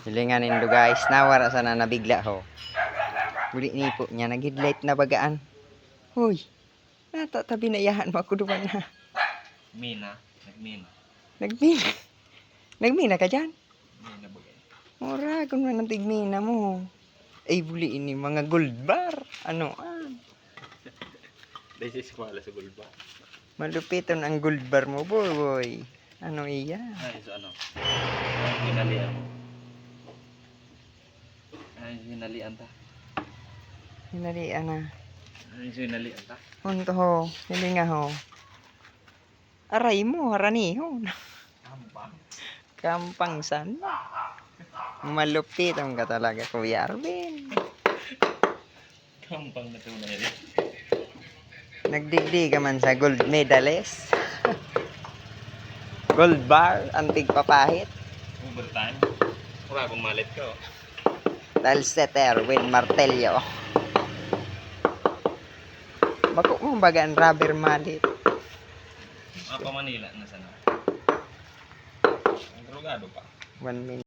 Hilingan nindo guys, nawara sana nabigla ho. Muli ni po niya, nag-headlight na bagaan. Hoy, natatabi na yahan mo ako duman na. Mina, nagmina. Nagmina. Nagmina ka dyan? Mina bagay. Mura, kung man ang tigmina mo. Ay, buli ini mga gold bar. Ano Dahil sa eskwala sa Gulba. Malupiton ang gold bar mo, boy. Ano iya? Ay, so ano? Ay, hinalian. Ay, hinalian ta. Hinalian na. Ay, so hinalian ta. Unto ho, hilinga ho. Aray mo, harani ho. Kampang. Kampang san. Malupit ang ka talaga, Kuya Arvin. Kampang na tunay rin. Nagdigdi ka man sa gold medalist. Gold bar, antig papahit. Overtime. Wala akong malit ko. Dalseter with martelyo. Bako mo bagaan rubber mallet. Mga pa Manila na sana. Ang drogado pa. 1 minute.